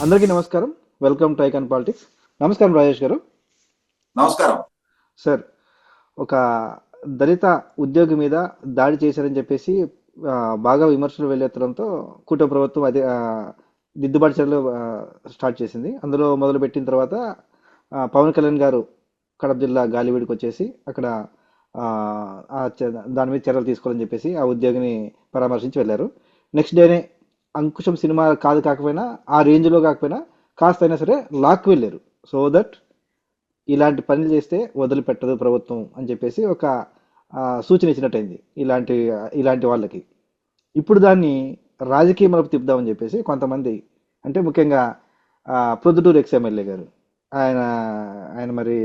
అందరికీ నమస్కారం. Welcome to icon politics. నమస్కారం రాజేష్ గారు. నమస్కారం. సార్, ఒక దళిత ఉద్యోగి మీద దాడి చేశారని చెప్పేసి ఆ, బాగా విమర్శలు వెల్లెత్తడంతో కూటమి ప్రభుత్వం అదే దిద్దుబాటు చర్యలు స్టార్ట్ చేసింది. అందులో మొదలు పెట్టిన తర్వాత పవన్ కళ్యాణ్ గారు కడప జిల్లా గాలివీడికి వచ్చేసి అక్కడ ఆ, దాని మీద చర్యలు తీసుకోవాలని చెప్పేసి ఆ ఉద్యోగిని పరామర్శించి వెళ్ళారు. నెక్స్ట్ డేనే అంకుశం సినిమా కాకపోయినా ఆ రేంజ్లో కాకపోయినా కాస్త అయినా సరే లాక్కి వెళ్ళారు. సో దట్ ఇలాంటి పనులు చేస్తే వదిలిపెట్టదు ప్రభుత్వం అని చెప్పేసి ఒక సూచన ఇచ్చినట్టయింది ఇలాంటి ఇలాంటి వాళ్ళకి. ఇప్పుడు దాన్ని రాజకీయ మలుపు తిప్పుదామని చెప్పేసి కొంతమంది, అంటే ముఖ్యంగా ప్రొద్దుటూరు ఎక్స్ ఎమ్మెల్యే గారు, ఆయన ఆయన మరి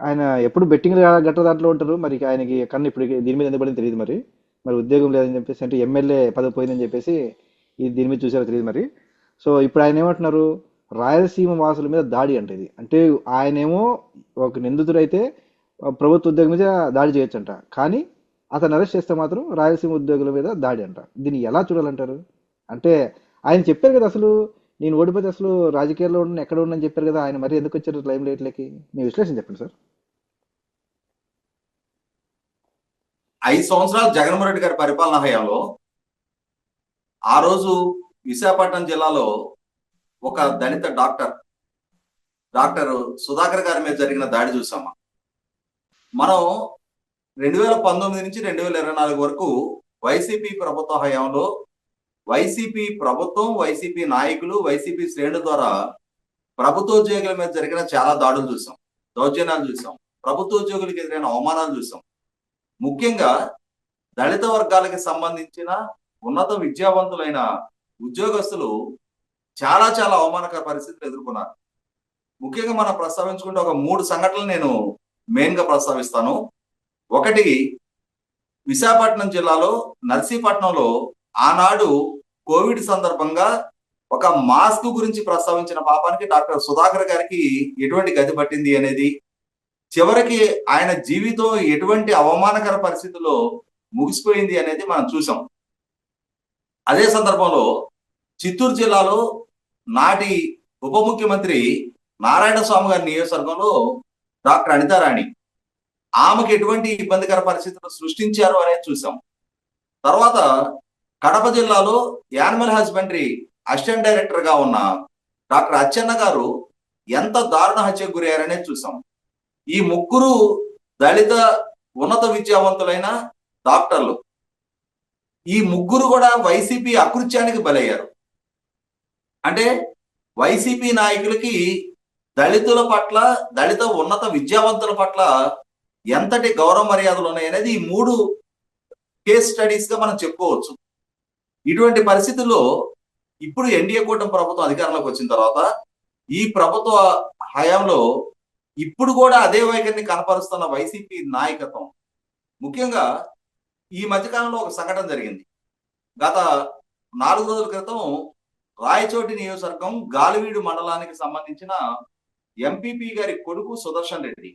ఆయన ఎప్పుడు బెట్టింగ్ గట్ట దాంట్లో ఉంటారు. మరి ఆయనకి కన్నా ఇప్పుడు దీని మీద ఎందుకు పడింది తెలియదు. మరి మరి ఉద్యోగం లేదని చెప్పేసి, అంటే ఎమ్మెల్యే పదవి పోయిందని చెప్పేసి ఇది దీని మీద చూసారో తెలియదు మరి. సో ఇప్పుడు ఆయన ఏమంటున్నారు, రాయలసీమ వాసుల మీద దాడి అంటే ఇది అంటే ఆయనేమో ఒక నిందితుడైతే ప్రభుత్వ ఉద్యోగం మీద దాడి చేయొచ్చంట, కానీ అతను అరెస్ట్ చేస్తే మాత్రం రాయలసీమ ఉద్యోగుల మీద దాడి అంట. దీన్ని ఎలా చూడాలంటారు? అంటే ఆయన చెప్పారు కదా, అసలు నేను ఓడిపోతే అసలు రాజకీయాల్లో ఉన్న ఎక్కడ ఉండని చెప్పారు కదా, ఆయన మరి ఎందుకు వచ్చారు లైమ్ లైట్లకి? మీ విశ్లేషణ చెప్పండి సార్. 5 సంవత్సరాలు జగన్మోహన్ రెడ్డి గారి పరిపాలన హయాంలో ఆ రోజు విశాఖపట్నం జిల్లాలో ఒక దళిత డాక్టర్ సుధాకర్ గారి మీద జరిగిన దాడి చూసామా. మనం 2019 నుంచి 2024 వరకు వైసీపీ ప్రభుత్వ హయాంలో వైసీపీ ప్రభుత్వం, వైసీపీ నాయకులు, వైసీపీ శ్రేణుల ద్వారా ప్రభుత్వ ఉద్యోగుల మీద జరిగిన చాలా దాడులు చూసాం, దౌర్జన్యాలు చూసాం, ప్రభుత్వ ఉద్యోగులకు ఎదురైన అవమానాలు చూసాం. ముఖ్యంగా దళిత వర్గాలకి సంబంధించిన ఉన్నత విద్యావంతులైన ఉద్యోగస్తులు చాలా చాలా అవమానకర పరిస్థితులు ఎదుర్కొన్నారు. ముఖ్యంగా మనం ప్రస్తావించుకుంటే ఒక 3 సంఘటనలు నేను మెయిన్ గా ప్రస్తావిస్తాను. ఒకటి, విశాఖపట్నం జిల్లాలో నర్సీపట్నంలో ఆనాడు కోవిడ్ సందర్భంగా ఒక మాస్క్ గురించి ప్రస్తావించిన పాపానికి డాక్టర్ సుధాకర్ గారికి ఎటువంటి గతి పట్టింది అనేది, చివరికి ఆయన జీవితం ఎటువంటి అవమానకర పరిస్థితుల్లో ముగిసిపోయింది అనేది మనం చూసాం. అదే సందర్భంలో చిత్తూరు జిల్లాలో నాటి ఉప ముఖ్యమంత్రి నారాయణ స్వామి గారి నియోజకవర్గంలో డాక్టర్ అనితారాణి, ఆమెకు ఎటువంటి ఇబ్బందికర పరిస్థితులు సృష్టించారు అనేది చూసాం. తర్వాత కడప జిల్లాలో యానిమల్ హస్బెండరీ అసిస్టెంట్ డైరెక్టర్ గా ఉన్న డాక్టర్ అచ్చెన్న గారు ఎంత దారుణ హత్యకు గురయ్యారనేది చూసాం. ఈ ముగ్గురు దళిత ఉన్నత విద్యావంతులైన డాక్టర్లు, ఈ ముగ్గురు కూడా వైసీపీ అకృత్యానికి బలయ్యారు. అంటే వైసీపీ నాయకులకి దళితుల పట్ల, దళిత ఉన్నత విద్యావంతుల పట్ల ఎంతటి గౌరవ మర్యాదలు ఉన్నాయనేది ఈ 3 కేస్ స్టడీస్ గా మనం చెప్పుకోవచ్చు. ఇటువంటి పరిస్థితుల్లో ఇప్పుడు ఎన్డీఏ కూటమి ప్రభుత్వం అధికారంలోకి వచ్చిన తర్వాత ఈ ప్రభుత్వ హయాంలో ఇప్పుడు కూడా అదే వైఖరిని కనపరుస్తున్న వైసీపీ నాయకత్వం, ముఖ్యంగా ఈ మధ్యకాలంలో ఒక సంఘటన జరిగింది. గత 4 రోజుల క్రితం రాయచోటి నియోజకవర్గం గాలివీడు మండలానికి సంబంధించిన ఎంపీపీ గారి కొడుకు సుదర్శన్ రెడ్డి.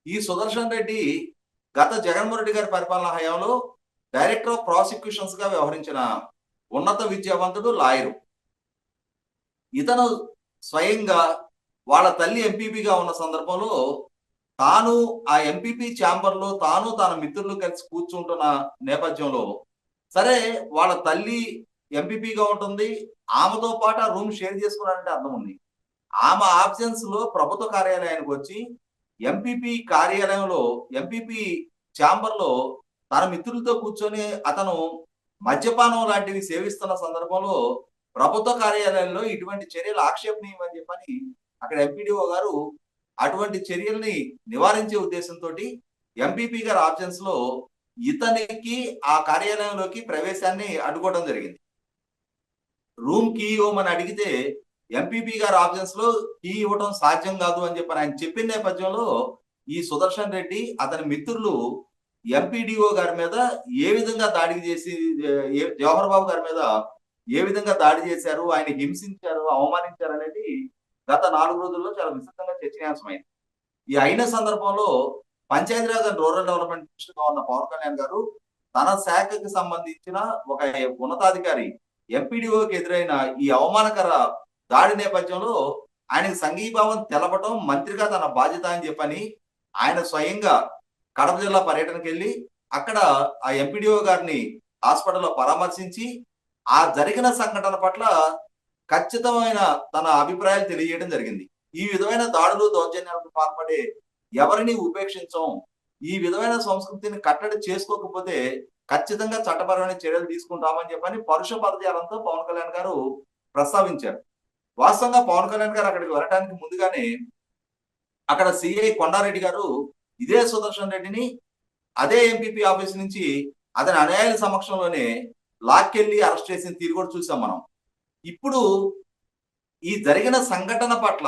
ఈ సుదర్శన్ రెడ్డి గత జగన్మోహన్ రెడ్డి గారి పరిపాలన హయాంలో డైరెక్టర్ ఆఫ్ ప్రాసిక్యూషన్స్ గా వ్యవహరించిన ఉన్నత విద్యావంతుడు, లాయరు. ఇతను స్వయంగా వాళ్ళ తల్లి ఎంపీపీగా ఉన్న సందర్భంలో తాను ఆ ఎంపీపీ ఛాంబర్ లో తాను తన మిత్రులు కలిసి కూర్చుంటున్న నేపథ్యంలో, సరే వాళ్ళ తల్లి ఎంపీపీగా ఉంటుంది, ఆమెతో పాటు ఆ రూమ్ షేర్ చేసుకున్నారంటే అర్థం ఉంది. ఆమె ఆబ్సెన్స్ లో ప్రభుత్వ కార్యాలయానికి వచ్చి ఎంపీపీ కార్యాలయంలో, ఎంపీపీ ఛాంబర్ లో తన మిత్రులతో కూర్చొని అతను మద్యపానం లాంటివి సేవిస్తున్న సందర్భంలో ప్రభుత్వ కార్యాలయంలో ఇటువంటి చర్యలు ఆక్షేపణీయం అని చెప్పని అక్కడ ఎంపీడీఓ గారు అటువంటి చర్యల్ని నివారించే ఉద్దేశంతో ఎంపీపీ గారి ఆబ్సెన్స్ లో ఇతనికి ఆ కార్యాలయంలోకి ప్రవేశాన్ని అడ్డుకోవడం జరిగింది. రూమ్ కీ ఇవ్వమని అడిగితే ఎంపీపీ గారి ఆబ్సెన్స్ లో కీ ఇవ్వడం సాధ్యం కాదు అని చెప్పని ఆయన చెప్పిన నేపథ్యంలో ఈ సుదర్శన్ రెడ్డి అతని మిత్రులు ఎంపీడీఓ గారి మీద ఏ విధంగా దాడి చేసి, జవహర్ బాబు గారి మీద ఏ విధంగా దాడి చేశారు, ఆయన హింసించారు, అవమానించారు అనేది గత 4 రోజుల్లో చాలా విస్తృతంగా చర్చనీయాంశమైంది. ఈ అయిన సందర్భంలో Panchayati Raj and rural development minister గా ఉన్న పవన్ కళ్యాణ్ గారు తన శాఖకి సంబంధించిన ఒక ఉన్నతాధికారి ఎంపీడీఓకి ఎదురైన ఈ అవమానకర దాడి నేపథ్యంలో ఆయనకి సంఘీభావం తెలపడం మంత్రిగా తన బాధ్యత అని చెప్పని ఆయన స్వయంగా కడప జిల్లా పర్యటనకి వెళ్ళి అక్కడ ఆ ఎంపీడీఓ గారిని హాస్పిటల్లో పరామర్శించి ఆ జరిగిన సంఘటన పట్ల ఖచ్చితమైన తన అభిప్రాయాలు తెలియజేయడం జరిగింది. ఈ విధమైన దాడులు దౌర్జన్యాలకు పాల్పడే ఎవరిని ఉపేక్షించం, ఈ విధమైన సంస్కృతిని కట్టడి చేసుకోకపోతే ఖచ్చితంగా చట్టపరమైన చర్యలు తీసుకుంటామని చెప్పని పరుష పదజాలంతో పవన్ కళ్యాణ్ గారు ప్రస్తావించారు. వాస్తవంగా పవన్ కళ్యాణ్ గారు అక్కడికి వెళ్ళడానికి ముందుగానే అక్కడ సిఐ కొండారెడ్డి గారు ఇదే సుదర్శన్ రెడ్డిని అదే ఎంపీపీ ఆఫీస్ నుంచి అతని అనుయాయుల సమక్షంలోనే లాక్కెళ్లి అరెస్ట్ చేసిన తీరు కూడా చూసాం మనం. ఇప్పుడు ఈ జరిగిన సంఘటన పట్ల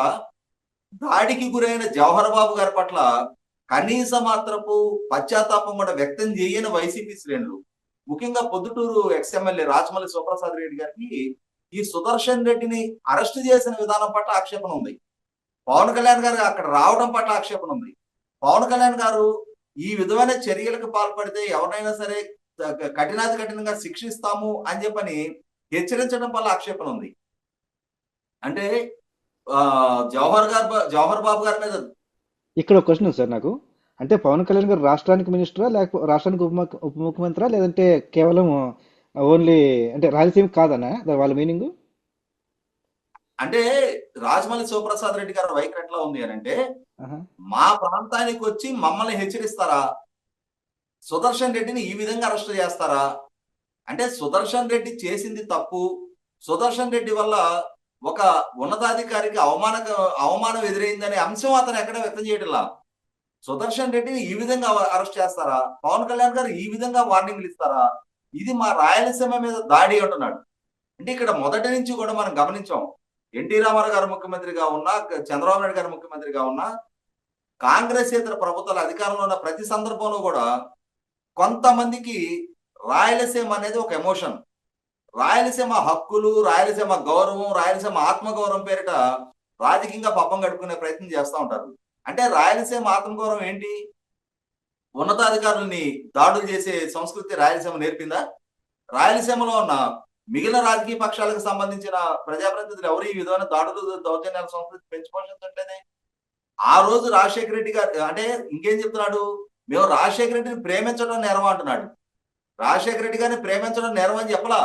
దాడికి గురైన జవహర్ బాబు గారి పట్ల కనీస మాత్రపు పశ్చాత్తాపం కూడా వ్యక్తం చేయని వైసీపీ శ్రేణులు, ముఖ్యంగా పొద్దుటూరు ఎక్స్ఎమ్మెల్యే రాజమౌళి శివప్రసాద్ రెడ్డి గారికి ఈ సుదర్శన్ రెడ్డిని అరెస్ట్ చేసిన విధానం పట్ల ఆక్షేపణ ఉంది. పవన్ కళ్యాణ్ గారు అక్కడ రావడం పట్ల ఆక్షేపణ ఉంది. పవన్ కళ్యాణ్ గారు ఈ విధమైన చర్యలకు పాల్పడితే ఎవరినైనా సరే కఠినాతి కఠినంగా శిక్షిస్తాము అని చెప్పని హెచ్చరించడం వల్ల ఆక్షేపణ ఉంది. అంటే జవహర్ బాబు గారి మీద ఇక్కడ ఒక క్వశ్చన్ ఉంది సార్ నాకు. అంటే పవన్ కళ్యాణ్ గారు రాష్ట్రానికి మినిస్టరా, లేకపోతే రాష్ట్రానికి ఉప ముఖ్యమంత్రా, లేదంటే కేవలం ఓన్లీ అంటే రాయలసీమ కాదనా వాళ్ళ మీనింగ్? అంటే రాజమౌళి శివప్రసాద్ రెడ్డి గారి వైఖరి ఎట్లా ఉంది అని అంటే, ఆహా. మా ప్రాంతానికి వచ్చి మమ్మల్ని హెచ్చరిస్తారా, సుదర్శన్ రెడ్డిని ఈ విధంగా అరెస్ట్ చేస్తారా? అంటే సుదర్శన్ రెడ్డి చేసింది తప్పు, సుదర్శన్ రెడ్డి వల్ల ఒక ఉన్నతాధికారికి అవమానం ఎదురైందనే అంశం అతను ఎక్కడ వ్యక్తం చేయడంలా. సుదర్శన్ రెడ్డిని ఈ విధంగా అరెస్ట్ చేస్తారా, పవన్ కళ్యాణ్ గారు ఈ విధంగా వార్నింగ్లు ఇస్తారా, ఇది మా రాయలసీమ మీద దాడి అంటున్నాడు. అంటే ఇక్కడ మొదటి నుంచి కూడా మనం గమనించాం, ఎన్టీ రామారావు గారు ముఖ్యమంత్రిగా ఉన్నా, చంద్రబాబు నాయుడు గారు ముఖ్యమంత్రిగా ఉన్నా, కాంగ్రెస్ ఇతర ప్రభుత్వాల అధికారంలో ఉన్న ప్రతి సందర్భంలో కూడా కొంతమందికి రాయలసీమ అనేది ఒక ఎమోషన్, రాయలసీమ హక్కులు, రాయలసీమ గౌరవం, రాయలసీమ ఆత్మగౌరవం పేరిట రాజకీయంగా పబ్బం గడుపుకునే ప్రయత్నం చేస్తూ ఉంటారు. అంటే రాయలసీమ ఆత్మగౌరవం ఏంటి? ఉన్నతాధికారుల్ని దాడులు చేసే సంస్కృతి రాయలసీమ నేర్పిందా? రాయలసీమలో ఉన్న మిగిలిన రాజకీయ పక్షాలకు సంబంధించిన ప్రజాప్రతినిధులు ఎవరు ఈ విధమైన దాడులు దౌర్జన్యాల సంస్కృతి పెంచి పోషించట్లేదే? ఆ రోజు రాజశేఖర రెడ్డి గారు అంటే ఇంకేం చెప్తున్నాడు, మేము రాజశేఖర రెడ్డిని ప్రేమించడం నేరం అంటున్నాడు. రాజశేఖర రెడ్డి గారిని ప్రేమించడం నేరం అని చెప్పలా.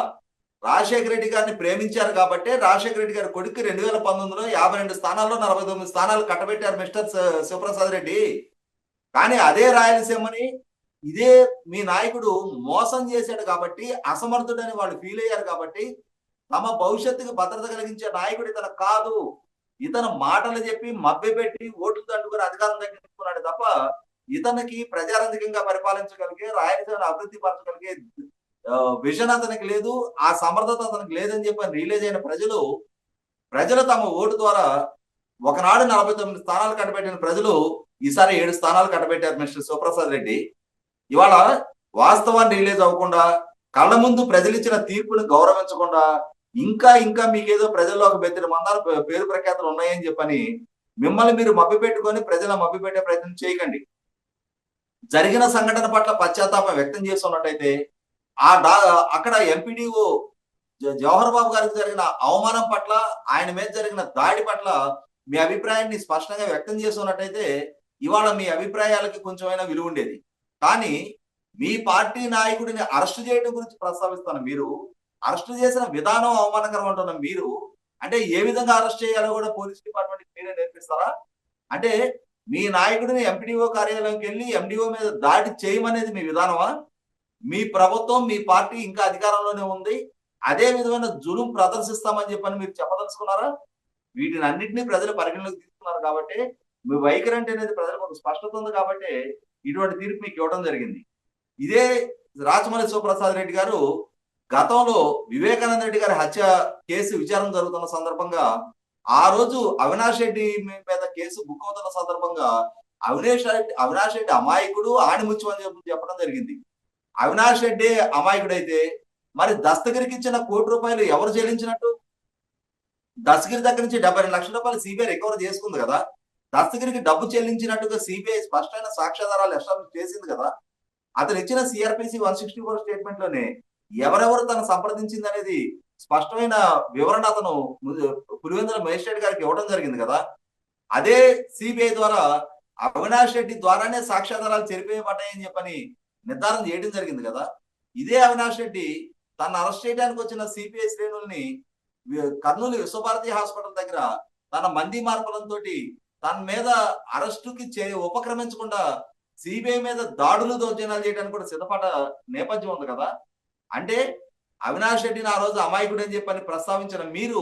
రాజశేఖర రెడ్డి గారిని ప్రేమించారు కాబట్టి రాజశేఖర రెడ్డి గారి కొడుకు 2019లో 52 స్థానాల్లో 49 స్థానాలు కట్టబెట్టారు మిస్టర్ శివప్రసాద్ రెడ్డి. కానీ అదే రాయలసీమని ఇదే మీ నాయకుడు మోసం చేశాడు కాబట్టి, అసమర్థుడని వాళ్ళు ఫీల్ అయ్యారు కాబట్టి, తమ భవిష్యత్తుకు భద్రత కలిగించే నాయకుడు ఇతను కాదు, ఇతను మాటలు చెప్పి మభ్యపెట్టి ఓట్లు దండుకుని అధికారం దక్కించుకున్నాడు తప్ప ఇతనికి ప్రజారంజకంగా పరిపాలించగలిగే, రాయలసీమను అభివృద్ధి పరచగలిగే విజన్ అతనికి లేదు, ఆ సమర్థత అతనికి లేదని చెప్పి రియలైజ్ అయిన ప్రజలు తమ ఓటు ద్వారా ఒకనాడు 49 స్థానాలు కట్టబెట్టిన ప్రజలు ఈసారి 7 స్థానాలు కట్టబెట్టారు మిస్టర్ శివప్రసాద్ రెడ్డి. ఇవాళ వాస్తవాన్ని రిలీజ్ అవ్వకుండా, కళ్ళ ముందు ప్రజలు ఇచ్చిన తీర్పుని గౌరవించకుండా, ఇంకా మీకేదో ప్రజల్లో ఒక బెత్తిన మందాలు పేరు ప్రఖ్యాతులు ఉన్నాయని చెప్పని మిమ్మల్ని మీరు మభ్యపెట్టుకొని ప్రజలను మభ్యపెట్టే ప్రయత్నం చేయకండి. జరిగిన సంఘటన పట్ల పశ్చాత్తాపం వ్యక్తం చేస్తున్నట్టయితే అక్కడ ఎంపీడీఓ జవహర్ బాబు గారికి జరిగిన అవమానం పట్ల, ఆయన మీద జరిగిన దాడి పట్ల మీ అభిప్రాయాన్ని స్పష్టంగా వ్యక్తం చేస్తున్నట్టయితే ఇవాళ మీ అభిప్రాయాలకి కొంచెమైనా విలువ ఉండేది. కానీ మీ పార్టీ నాయకుడిని అరెస్ట్ చేయడం గురించి ప్రస్తావిస్తున్న మీరు, అరెస్ట్ చేసిన విధానం అవమానకరం అంటున్న మీరు, అంటే ఏ విధంగా అరెస్ట్ చేయాలో కూడా పోలీస్ డిపార్ట్మెంట్ మీరే నేర్పిస్తారా? అంటే మీ నాయకుడిని ఎంపీడీఓ కార్యాలయంకి వెళ్ళి ఎండిఓ మీద దాడి చేయమనేది మీ విధానమా? మీ ప్రభుత్వం, మీ పార్టీ ఇంకా అధికారంలోనే ఉంది, అదే విధమైన జులుం ప్రదర్శిస్తామని చెప్పని మీరు చెప్పదలుచుకున్నారా? వీటిని అన్నింటినీ ప్రజలు పరిగణలోకి తీసుకున్నారు కాబట్టి, మీ వైఖరి అంటే అనేది ప్రజలకు ఒక స్పష్టత ఉంది కాబట్టి ఇటువంటి తీర్పు మీకు ఇవ్వడం జరిగింది. ఇదే రాజమౌళి శివప్రసాద్ రెడ్డి గారు గతంలో వివేకానంద రెడ్డి గారి హత్య కేసు విచారణ జరుగుతున్న సందర్భంగా, ఆ రోజు అవినాష్ రెడ్డి మీద కేసు బుక్ అవుతున్న సందర్భంగా అవినాష్ రెడ్డి అమాయకుడు, ఆణిముత్యం అని చెప్పడం జరిగింది. అవినాష్ రెడ్డి అమాయకుడైతే మరి దస్తగిరికి ఇచ్చిన ₹1 ఎవరు చెల్లించినట్టు? దస్తగిరి దగ్గర నుంచి 72 లక్షల రూపాయలు సిబిఐ రికవర్ చేసుకుంది కదా. దస్తగిరికి డబ్బు చెల్లించినట్టుగా సిబిఐ స్పష్టమైన సాక్ష్యాధారాలు ఎస్టాబ్లిష్ చేసింది కదా. అతను ఇచ్చిన సిఆర్పిసి 164 స్టేట్మెంట్ లోనే ఎవరెవరు తను సంప్రదించింది అనేది స్పష్టమైన వివరణ అతను పులివెందుల మేజిస్ట్రేట్ గారికి ఇవ్వడం జరిగింది కదా. అదే సిబిఐ ద్వారా అవినాష్ రెడ్డి ద్వారానే సాక్ష్యాధారాలు చెరిపేయబడ్డాయని చెప్పని నిర్ధారణ చేయడం జరిగింది కదా. ఇదే అవినాష్ రెడ్డి తను అరెస్ట్ చేయడానికి వచ్చిన సిపిఐ శ్రేణుల్ని కర్నూలు విశ్వభారతి హాస్పిటల్ దగ్గర తన మంది మార్పులంతో తన మీద అరెస్టుకి ఉపక్రమించకుండా సిబిఐ మీద దాడులు దౌర్జన్యాలు చేయడానికి కూడా సిద్ధపడ్డ నేపథ్యం ఉంది కదా. అంటే అవినాష్ రెడ్డిని ఆ రోజు అమాయకుడు అని చెప్పని ప్రస్తావించిన మీరు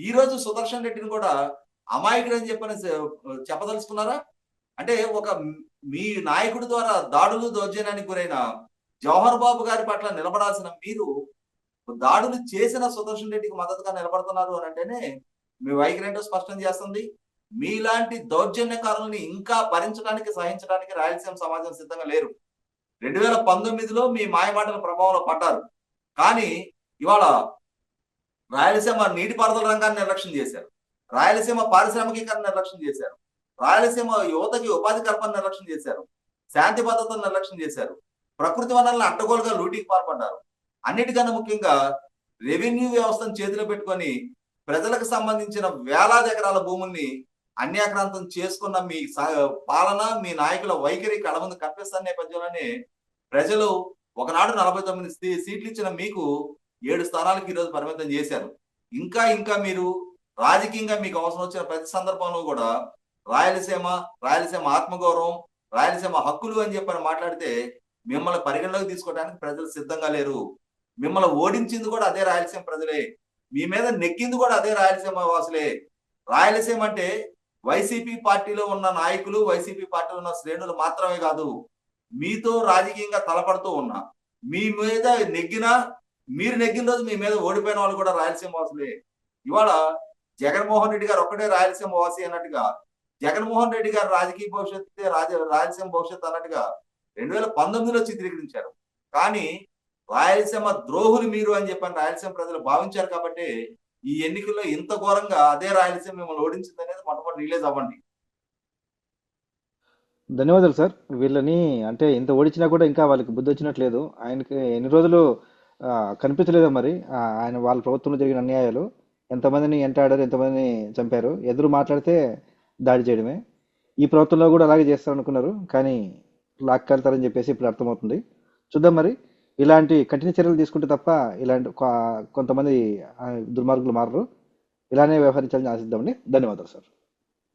ఈ రోజు సుదర్శన్ రెడ్డిని కూడా అమాయకుడు అని చెప్పని చెప్పదలుచుకున్నారా? అంటే ఒక మీ నాయకుడి ద్వారా దాడులు దౌర్జన్యానికి గురైన జవహర్ బాబు గారి పట్ల నిలబడాల్సిన మీరు దాడులు చేసిన సుదర్శన్ రెడ్డికి మద్దతుగా నిలబడుతున్నారు అని అంటేనే మీ వైఖరి ఏంటో స్పష్టం చేస్తుంది. మీలాంటి దౌర్జన్యకారుల్ని ఇంకా భరించడానికి సహించడానికి రాయలసీమ సమాజం సిద్ధంగా లేరు. 2019లో మీ మాయమాటల ప్రభావంలో పడ్డారు. కానీ ఇవాళ రాయలసీమ నీటిపారుదల రంగాన్ని నిర్లక్ష్యం చేశారు, రాయలసీమ పారిశ్రామికీకరణ నిర్లక్ష్యం చేశారు, రాయలసీమ యువతకి ఉపాధి కల్పన నిర్లక్ష్యం చేశారు, శాంతి భద్రతను నిర్లక్ష్యం చేశారు, ప్రకృతి వనరులను అడ్డగోలుగా లూటీకి పాల్పడ్డారు. అన్నిటికన్నా ముఖ్యంగా రెవెన్యూ వ్యవస్థను చేతిలో పెట్టుకొని ప్రజలకు సంబంధించిన వేలాది ఎకరాల భూముల్ని అన్యాక్రాంతం చేసుకున్న మీ పాలన, మీ నాయకుల వైఖరి కళ ముందు కనిపిస్తున్న నేపథ్యంలోనే ప్రజలు ఒకనాడు 49 సీట్లు ఇచ్చిన మీకు 7 స్థానాలకు ఈరోజు పరిమితం చేశారు. ఇంకా ఇంకా మీరు రాజకీయంగా మీకు అవసరం వచ్చిన ప్రతి సందర్భంలో కూడా రాయలసీమ ఆత్మగౌరవం, రాయలసీమ హక్కులు అని చెప్పని మాట్లాడితే మిమ్మల్ని పరిగణలోకి తీసుకోవడానికి ప్రజలు సిద్ధంగా లేరు. మిమ్మల్ని ఓడించింది కూడా అదే రాయలసీమ ప్రజలే, మీ మీద నెక్కింది కూడా అదే రాయలసీమ వాసులే. రాయలసీమ అంటే వైసీపీ పార్టీలో ఉన్న నాయకులు, వైసీపీ పార్టీలో ఉన్న శ్రేణులు మాత్రమే కాదు, మీతో రాజకీయంగా తలపడుతూ ఉన్నా, మీ మీద మీరు నెగ్గిన రోజు మీ మీద ఓడిపోయిన వాళ్ళు కూడా రాయలసీమ వాసులే. ఇవాళ జగన్మోహన్ రెడ్డి గారు ఒక్కటే రాయలసీమ వాసి అన్నట్టుగా, జగన్మోహన్ రెడ్డి గారు రాజకీయ భవిష్యత్తు రాయలసీమ భవిష్యత్తు అన్నట్టుగా 2019లో చిత్రీకరించారు. కానీ రాయలసీమ ద్రోహులు మీరు అని చెప్పని రాయలసీమ ప్రజలు భావించారు కాబట్టి ఈ ఎన్నికల్లో ఇంత ఘోరంగా అదే రాయలసీమ మిమ్మల్ని ఓడించింది అనేది మొట్టమొదటి రిలీజ్ అవ్వండి. ధన్యవాదాలు సార్. వీళ్ళని అంటే ఇంత ఓడించినా కూడా ఇంకా వాళ్ళకి బుద్ధి వచ్చినట్లేదు. ఆయనకి ఎన్ని రోజులు కనిపించలేదో మరి ఆయన వాళ్ళ ప్రభుత్వంలో జరిగిన అన్యాయాలు, ఎంతమందిని ఎంటాడారు, ఎంతమందిని చంపారు, ఎదురు మాట్లాడితే దాడి చేయడమే. ఈ ప్రభుత్వంలో కూడా అలాగే చేస్తారనుకున్నారు, కానీ లాక్కెళ్తారని చెప్పేసి ఇప్పుడు అర్థమవుతుంది. చూద్దాం మరి, ఇలాంటి కఠిన చర్యలు తీసుకుంటే తప్ప ఇలాంటి కొంతమంది దుర్మార్గులు మారరు. ఇలానే వ్యవహరించాలని ఆశిద్దామండి. ధన్యవాదాలు సార్.